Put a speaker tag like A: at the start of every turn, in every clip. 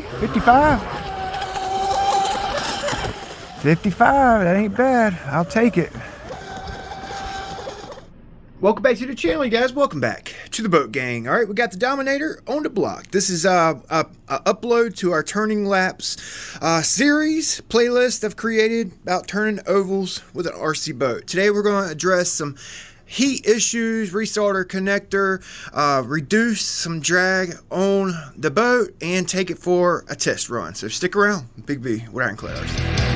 A: Okay, 55. 55, that ain't bad. I'll take it. Welcome back to the channel, you guys. Welcome back to the boat gang. All right, we got the Dominator on the block. This is a upload to our Turning Laps series playlist I've created about turning ovals with an RC boat. Today we're going to address some heat issues, resolder connector, reduce some drag on the boat, and take it for a test run. So stick around. Big B with Ironclad RC.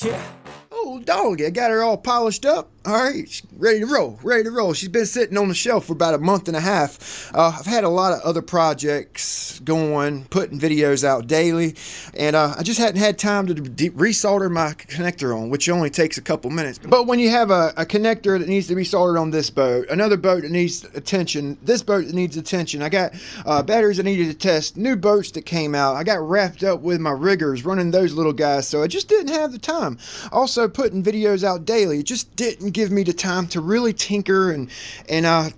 B: Yeah.
A: Oh, doggy, I got her all polished up. All right, she's ready to roll, ready to roll. She's been sitting on the shelf for about a month and a half. I've had a lot of other projects going, putting videos out daily, and I just hadn't had time to resolder my connector on, which only takes a couple minutes. But when you have a connector that needs to be soldered on this boat, another boat that needs attention, this boat that needs attention, I got batteries I needed to test, new boats that came out, I got wrapped up with my riggers, running those little guys, so I just didn't have the time. Also, putting videos out daily, it just didn't give me the time to really tinker and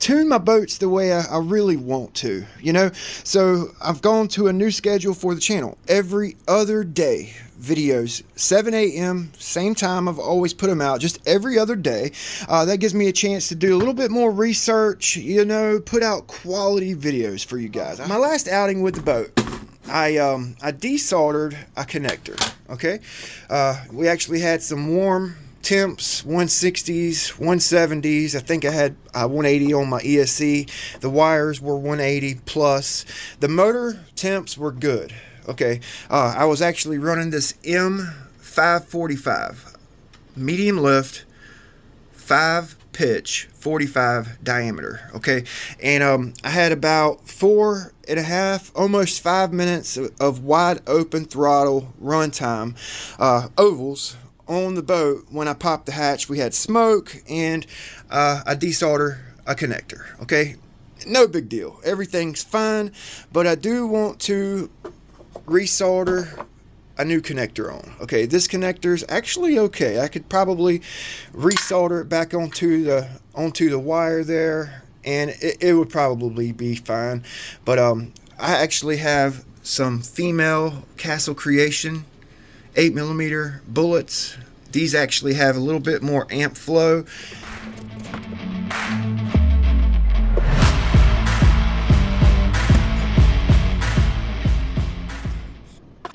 A: tune my boats the way I really want to, you know. So I've gone to a new schedule for the channel. Every other day videos, 7 a.m. same time. I've always put them out, just every other day. That gives me a chance to do a little bit more research, you know, put out quality videos for you guys. My last outing with the boat, I desoldered a connector. Okay, we actually had some warm temps, 160s, 170s. I think I had 180 on my ESC. The wires were 180 plus. The motor temps were good. Okay, I was actually running this M545 medium lift, 5 pitch, 45 diameter. Okay, and I had about 4.5, almost 5 minutes of wide open throttle run time, ovals on the boat. When I popped the hatch, we had smoke, and I desoldered a connector. Okay, no big deal, everything's fine, but I do want to resolder a new connector on. Okay, this connector is actually okay. I could probably resolder it back onto the wire there, and it would probably be fine. But I actually have some female Castle Creation 8mm bullets. These actually have a little bit more amp flow.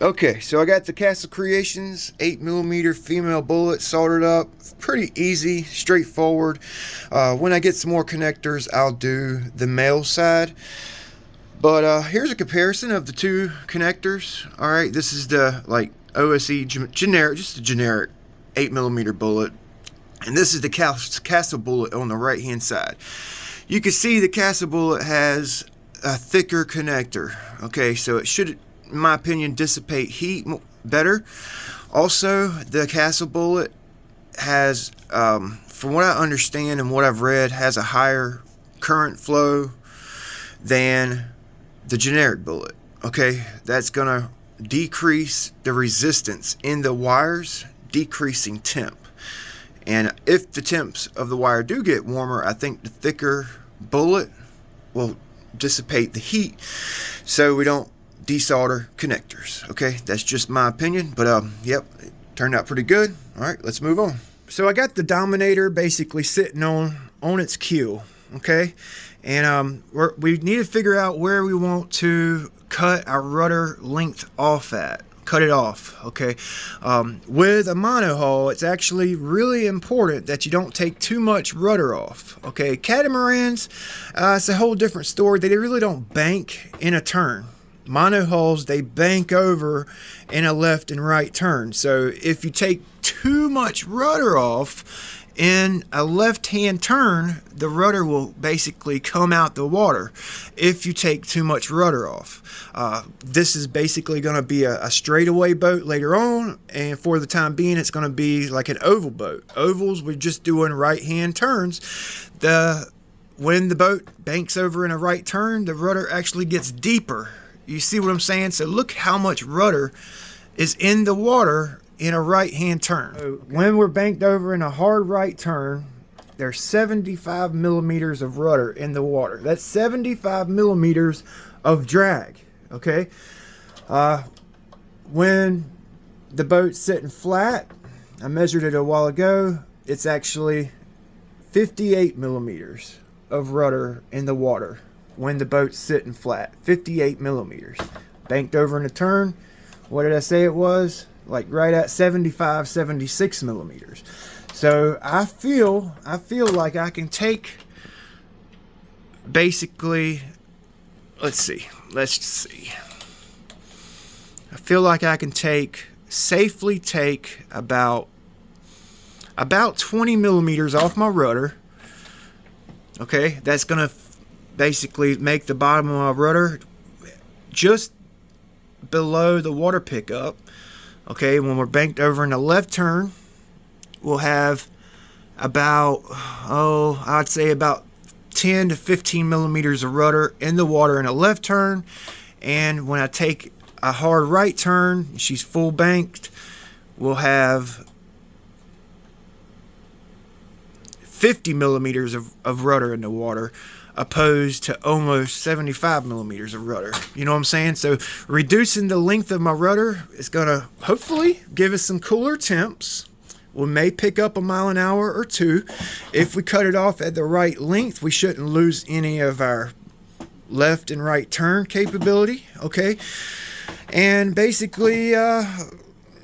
A: Okay, so I got the Castle Creations 8mm female bullet soldered up. Pretty easy, straightforward. When I get some more connectors, I'll do the male side. But here's a comparison of the two connectors. All right, this is the OSE generic, just a generic 8mm bullet, and this is the Castle bullet on the right hand side. You can see the Castle bullet has a thicker connector. Okay, so it should, in my opinion, dissipate heat better. Also, the Castle bullet has, from what I understand and what I've read, has a higher current flow than the generic bullet. Okay, that's gonna decrease the resistance in the wires, decreasing temp. And if the temps of the wire do get warmer, I think the thicker bullet will dissipate the heat, so we don't desolder connectors. Okay, that's just my opinion, but yep, it turned out pretty good. All right, let's move on. So I got the Dominator basically sitting on its keel. Okay, and we need to figure out where we want to cut our rudder length off at. Cut it off. Okay, with a monohull, it's actually really important that you don't take too much rudder off. Okay, catamarans, it's a whole different story. They really don't bank in a turn. Monohulls, they bank over in a left and right turn. So if you take too much rudder off in a left-hand turn, the rudder will basically come out the water if you take too much rudder off. This is basically going to be a straightaway boat later on, and for the time being, it's going to be like an oval boat. Ovals, we're just doing right-hand turns. When the boat banks over in a right turn, the rudder actually gets deeper. You see what I'm saying? So look how much rudder is in the water in a right-hand turn. So when we're banked over in a hard right turn, there's 75 millimeters of rudder in the water. That's 75 millimeters of drag, okay? When the boat's sitting flat, I measured it a while ago, it's actually 58 millimeters of rudder in the water when the boat's sitting flat. 58 millimeters. Banked over in a turn, what did I say it was? Like right at 75, 76 millimeters. So I feel like I can take basically, let's see. I feel like I can safely take about 20 millimeters off my rudder. Okay, that's gonna basically make the bottom of my rudder just below the water pickup. Okay, when we're banked over in the left turn, we'll have about, I'd say about 10 to 15 millimeters of rudder in the water in a left turn. And when I take a hard right turn, she's full banked, we'll have 50 millimeters of rudder in the water, opposed to almost 75 millimeters of rudder. You know what I'm saying? So reducing the length of my rudder is going to hopefully give us some cooler temps. We may pick up a mile an hour or two. If we cut it off at the right length, we shouldn't lose any of our left and right turn capability, okay? And basically,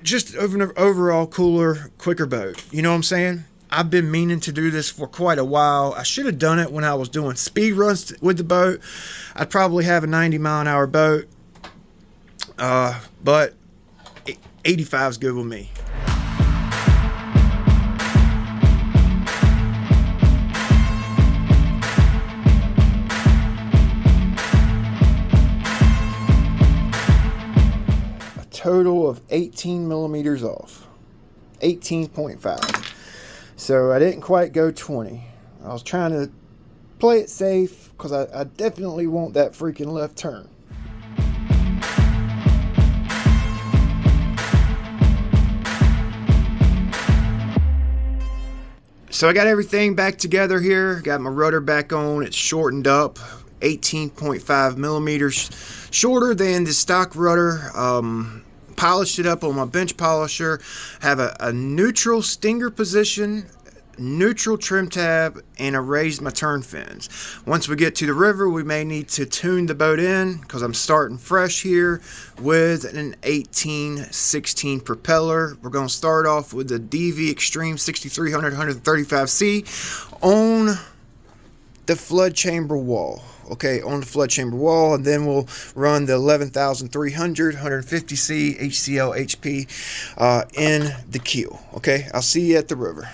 A: just an overall cooler, quicker boat. You know what I'm saying? I've been meaning to do this for quite a while. I should have done it when I was doing speed runs with the boat. I'd probably have a 90 mile an hour boat, but 85 is good with me. A total of 18 millimeters off, 18.5. So I didn't quite go 20. I was trying to play it safe because I definitely want that freaking left turn. So I got everything back together here. Got my rudder back on. It's shortened up, 18.5 millimeters shorter than the stock rudder. Polished it up on my bench polisher. Have a neutral stinger position, neutral trim tab, and I raised my turn fins. Once we get to the river, we may need to tune the boat in because I'm starting fresh here with an 1816 propeller. We're going to start off with the DV Extreme 6300 135C on the flood chamber wall. Okay, on the flood chamber wall, and then we'll run the 11,300 150C HCL-HP in the keel. Okay, I'll see you at the river.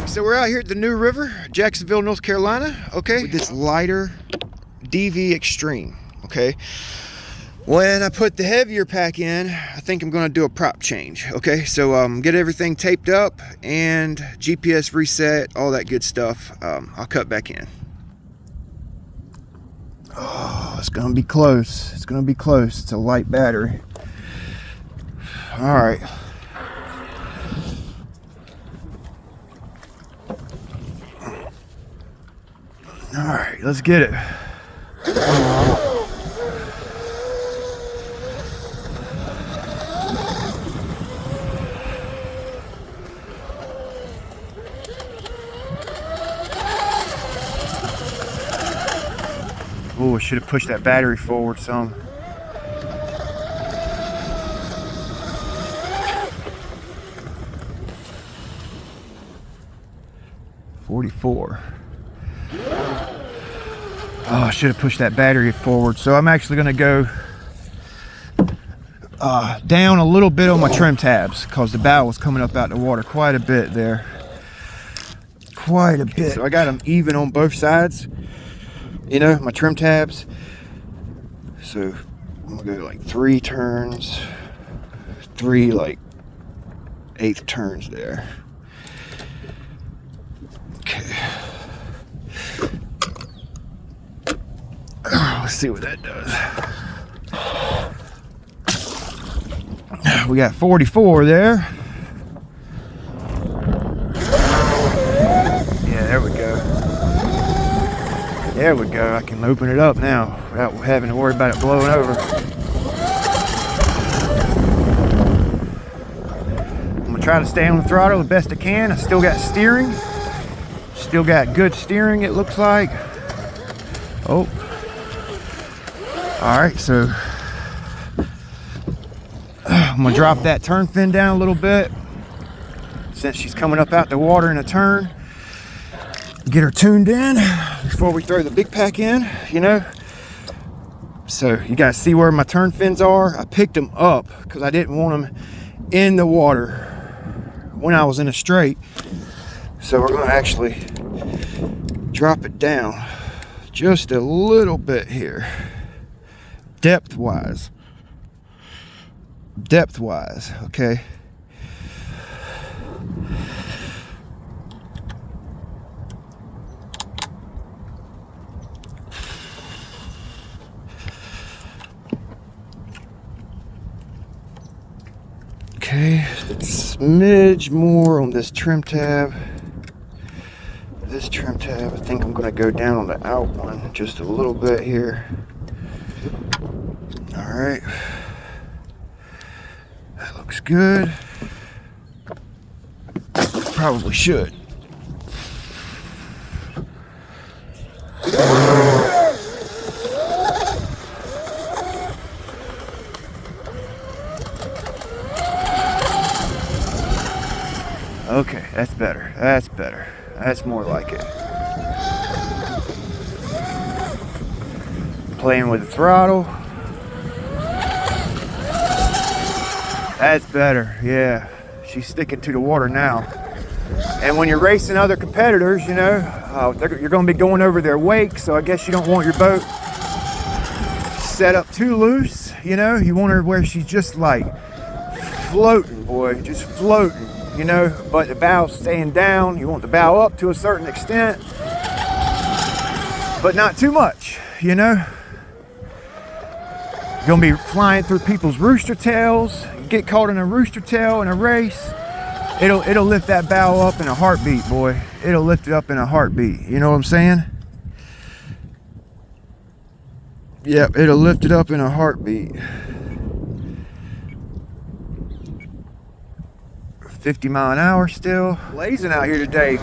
A: So we're out here at the New River, Jacksonville, North Carolina. Okay, with this lighter DV Extreme. Okay, when I put the heavier pack in, I think I'm going to do a prop change. Okay, so get everything taped up and GPS reset, all that good stuff. I'll cut back in. Oh, it's going to be close. It's going to be close. It's a light battery. All right. All right, let's get it. Oh, I should have pushed that battery forward some. $44. Oh, I should have pushed that battery forward. So I'm actually going to go down a little bit on my trim tabs because the bow was coming up out the water quite a bit there. Quite a bit. So I got them even on both sides. You know, my trim tabs. So I'm gonna go like 3 turns, 3 like 1/8 turns there. Okay. Let's see what that does. We got 44 there. Yeah, there we go. There we go. I can open it up now without having to worry about it blowing over. I'm gonna try to stay on the throttle the best I can. I still got steering. Still got good steering, it looks like. Oh. All right, so I'm gonna drop that turn fin down a little bit since she's coming up out the water in a turn. Get her tuned in before we throw the big pack in, you know. So you guys see where my turn fins are. I picked them up because I didn't want them in the water when I was in a straight. So we're gonna actually drop it down just a little bit here, depth wise, okay. Okay, a smidge more on this trim tab. This trim tab, I think I'm going to go down on the out one just a little bit here. All right, that looks good. Probably should. Okay, that's better. That's better. That's more like it. Playing with the throttle. That's better. Yeah, she's sticking to the water now. And when you're racing other competitors, you know, you're going to be going over their wake, so I guess you don't want your boat set up too loose. You know, you want her where she's just like floating, boy, just floating. You know, but the bow's staying down. You want the bow up to a certain extent, but not too much, you know. You're gonna be flying through people's rooster tails. You get caught in a rooster tail in a race, it'll lift that bow up in a heartbeat, boy. It'll lift it up in a heartbeat. You know what I'm saying? Yep, it'll lift it up in a heartbeat. 50 mile an hour still. Blazing out here today.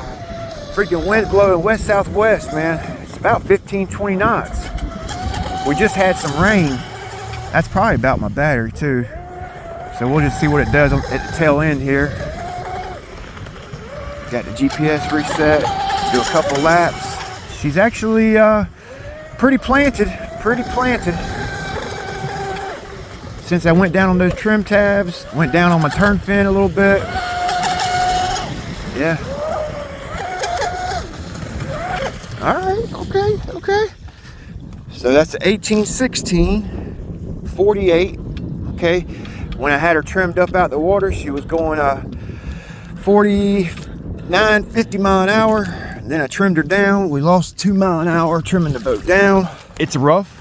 A: Freaking wind blowing west southwest, man. It's about 15-20 knots. We just had some rain. That's probably about my battery too. So we'll just see what it does at the tail end here. Got the GPS reset. Do a couple laps. She's actually pretty planted. Since I went down on those trim tabs, went down on my turn fin a little bit. Yeah. All right, okay. So that's 1816, 48, okay. When I had her trimmed up out the water, she was going 49, 50 mile an hour. And then I trimmed her down. We lost 2 miles an hour trimming the boat down. It's rough.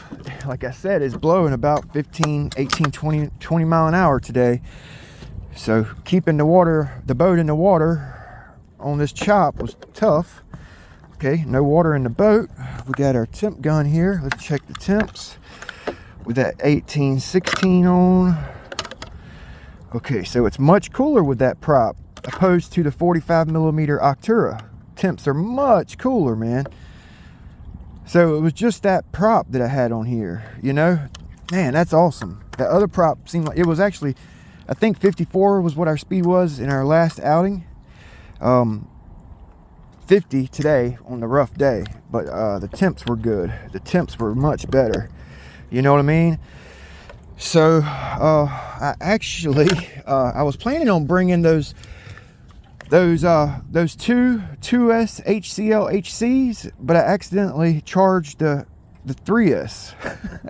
A: Like I said, it's blowing about 15, 18, 20 mile an hour today. So keeping the boat in the water on this chop was tough. Okay, no water in the boat. We got our temp gun here. Let's check the temps with that 1816 on. Okay, so it's much cooler with that prop opposed to the 45mm OCTURA. Temps are much cooler, man. So it was just that prop that I had on here, you know. Man, that's awesome. That other prop seemed like it was actually, I think 54 was what our speed was in our last outing. 50 today on the rough day, but the temps were good. The temps were much better. You know what I mean? So I actually I was planning on bringing those 2S HCL-HCs, but I accidentally charged the 3S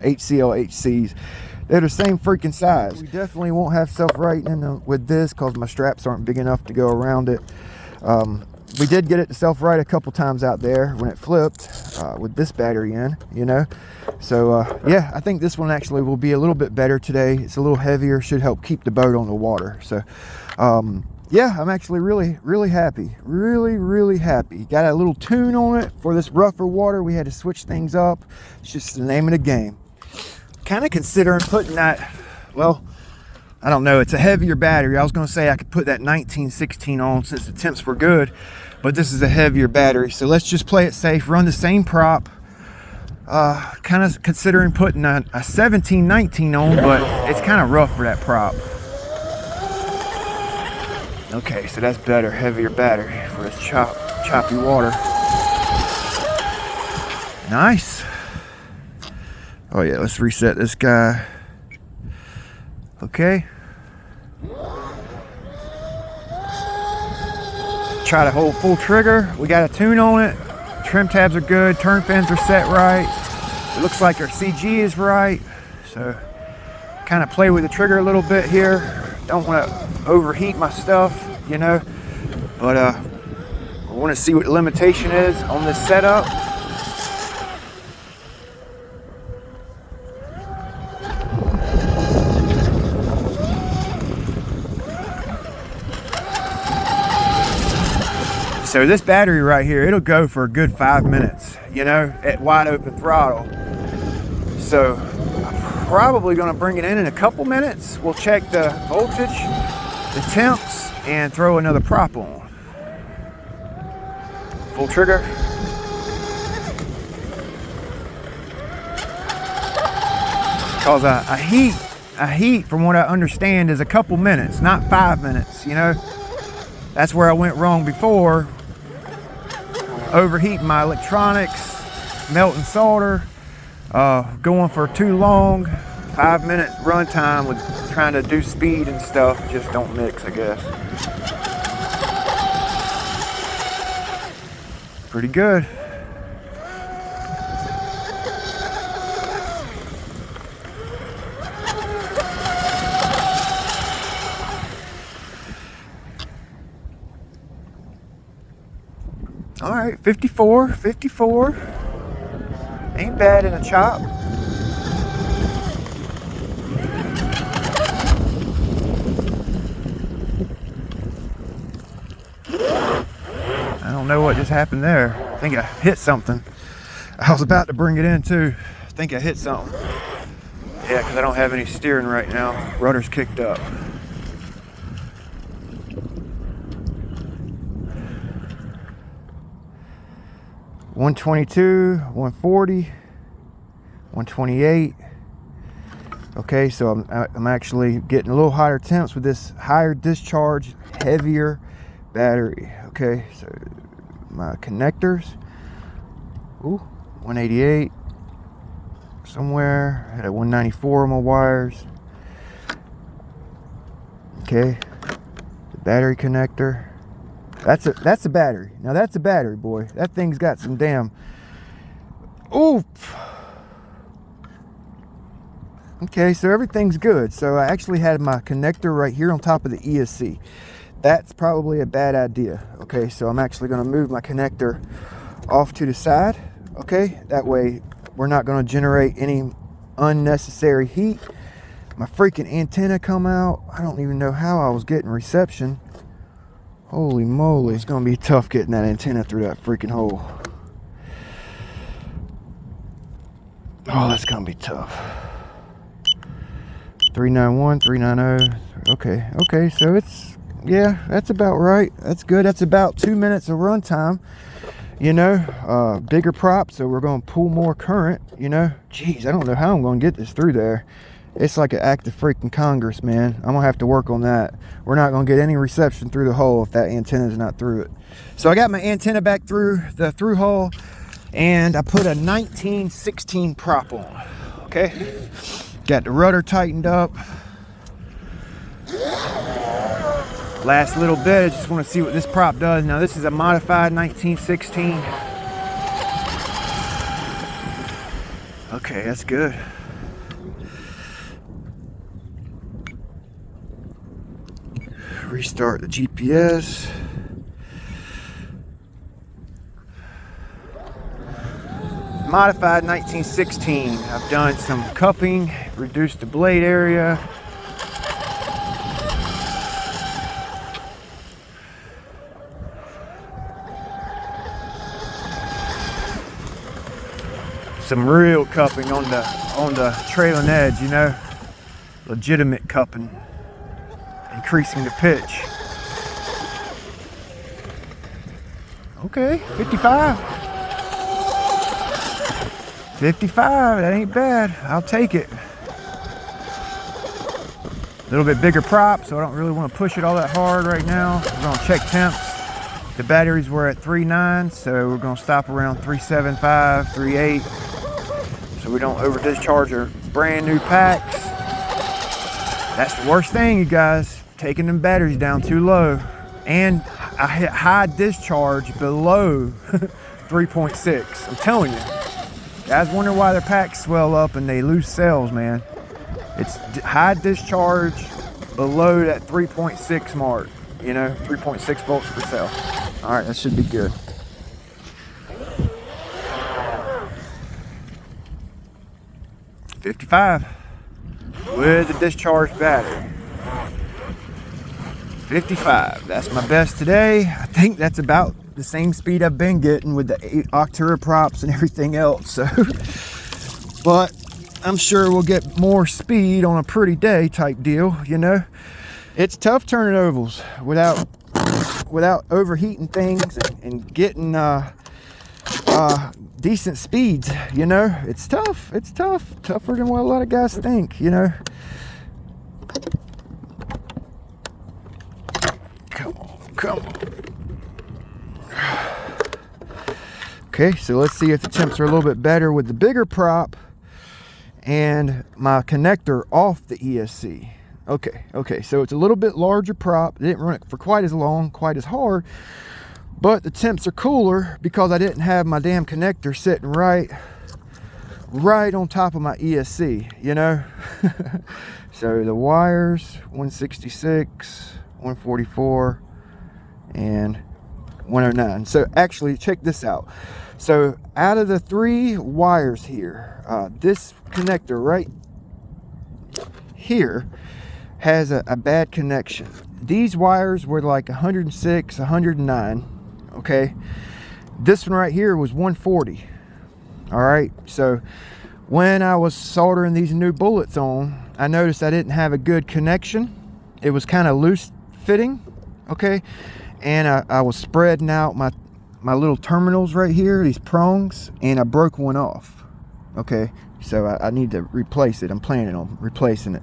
A: HCL-HCs. They're the same freaking size. We definitely won't have self-righting with this because my straps aren't big enough to go around it. we did get it to self-right a couple times out there when it flipped with this battery in, you know. So yeah, I think this one actually will be a little bit better today. It's a little heavier, should help keep the boat on the water. So yeah, I'm actually really happy, really happy. Got a little tune on it for this rougher water. We had to switch things up. It's just the name of the game. Kind of considering putting that, well, I don't know, it's a heavier battery. I was going to say I could put that 1916 on since the temps were good, but this is a heavier battery. So let's just play it safe, run the same prop. Kind of considering putting a 1719 on, but it's kind of rough for that prop. Okay, so that's better, heavier battery for this choppy water. Nice. Oh yeah, let's reset this guy. Okay. Try to hold full trigger. We got a tune on it. Trim tabs are good. Turn fins are set right. It looks like our CG is right. So kind of play with the trigger a little bit here. Don't want to overheat my stuff, you know. But I want to see what the limitation is on this setup. So this battery right here, it'll go for a good 5 minutes, you know, at wide open throttle. So I'm probably gonna bring it in a couple minutes. We'll check the voltage, the temps, and throw another prop on. Full trigger. Cause a heat from what I understand is a couple minutes, not 5 minutes, you know. That's where I went wrong before. Overheating my electronics, melting solder, going for too long. 5 minute run time with trying to do speed and stuff just don't mix, I guess. Pretty good. All right, 54. Ain't bad in a chop. I don't know what just happened there. I think I hit something. I was about to bring it in too. I think I hit something. Yeah, because I don't have any steering right now. Rudder's kicked up. $122, 140, 128. Okay, so I'm actually getting a little higher temps with this higher discharge, heavier battery. Okay, so my connectors, ooh, 188 somewhere. I had a 194 on my wires. Okay, the battery connector. That's a battery. Now that's a battery, boy. That thing's got some damn. Oof. Okay, so everything's good. So I actually had my connector right here on top of the ESC. That's probably a bad idea. Okay, so I'm actually going to move my connector off to the side. Okay, that way we're not going to generate any unnecessary heat. My freaking antenna come out. I don't even know how I was getting reception. Holy moly, it's gonna be tough getting that antenna through that freaking hole. Oh, that's gonna be tough. 391, 390. Okay, so it's, yeah, that's about right. That's good. That's about 2 minutes of run time. You know, bigger prop, so we're gonna pull more current, you know. Jeez, I don't know how I'm gonna get this through there. It's like an act of freaking Congress, man. I'm gonna have to work on that. We're not gonna get any reception through the hole if that antenna is not through it. So I got my antenna back through the through hole, and I put a 1916 prop on. Okay, got the rudder tightened up. Last little bit, I just want to see what this prop does. Now this is a modified 1916. Okay, that's good. Restart the GPS. modified 1916. I've done some cupping, reduced the blade area. Some real cupping on the trailing edge, you know, legitimate cupping, increasing the pitch. Okay, 55. 55, that ain't bad. I'll take it. A little bit bigger prop, so I don't really want to push it all that hard right now. We're gonna check temps. The batteries were at 3.9, so we're gonna stop around 3.75, 3.8, so we don't over discharge our brand new packs. That's the worst thing, you guys, taking them batteries down too low. And I hit high discharge below 3.6. I'm telling you. Guys wonder why their packs swell up and they lose cells, man. It's high discharge below that 3.6 mark, you know, 3.6 volts per cell. All right, that should be good. $55 with the discharged battery. 55, that's my best today. I think that's about the same speed I've been getting with the OCTURA props and everything else. So, but I'm sure we'll get more speed on a pretty day type deal, you know. It's tough turning ovals without overheating things and getting decent speeds, you know. It's tough. It's tough. Tougher than what a lot of guys think, you know. Come on. Okay, so let's see if the temps are a little bit better with the bigger prop and my connector off the ESC. Okay, so it's a little bit larger prop. It didn't run it for quite as long, quite as hard, but the temps are cooler because I didn't have my damn connector sitting right on top of my ESC, you know. So the wires, 166, 144, and 109. So actually, check this out. So out of the 3 wires here, this connector right here has a bad connection. These wires were like 106, 109, okay? This one right here was 140, all right? So when I was soldering these new bullets on, I noticed I didn't have a good connection. It was kind of loose fitting, okay? And I was spreading out my little terminals right here, these prongs, and I broke one off, okay? So I need to replace it. I'm planning on replacing it.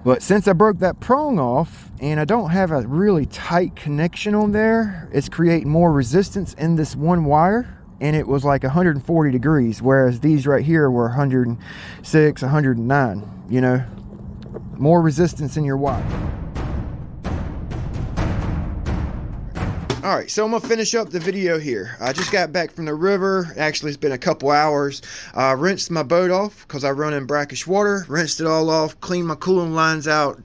A: But since I broke that prong off and I don't have a really tight connection on there, it's creating more resistance in this one wire, and it was like 140 degrees, whereas these right here were 106, 109, you know, more resistance in your wire. All right, so I'm gonna finish up the video here. I just got back from the river. Actually, it's been a couple hours. Rinsed my boat off because I run in brackish water. Rinsed it all off, cleaned my cooling lines out,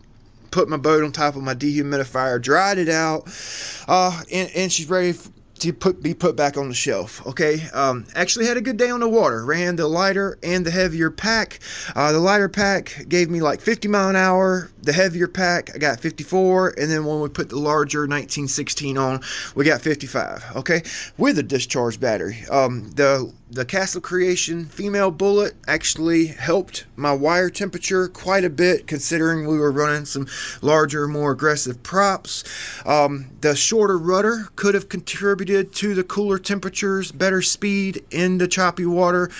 A: put my boat on top of my dehumidifier, dried it out, and she's ready to be put back on the shelf. Okay, actually had a good day on the water. Ran the lighter and the heavier pack. The lighter pack gave me like 50 mile an hour. The heavier pack I got 54, and then when we put the larger 1916 on, we got 55. Okay, with a discharged battery. The Castle Creation female bullet actually helped my wire temperature quite a bit, considering we were running some larger, more aggressive props. The shorter rudder could have contributed to the cooler temperatures, better speed in the choppy water.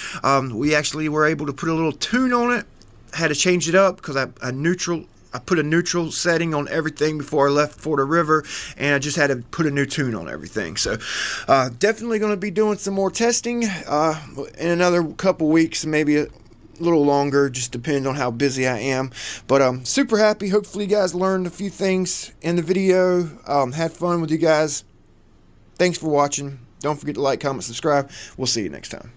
A: We actually were able to put a little tune on it. Had to change it up because I put a neutral setting on everything before I left for the river, and I just had to put a new tune on everything. So definitely going to be doing some more testing in another couple weeks, maybe a little longer, just depending on how busy I am. But I'm super happy. Hopefully you guys learned a few things in the video. Had fun with you guys. Thanks for watching. Don't forget to like, comment, subscribe. We'll see you next time.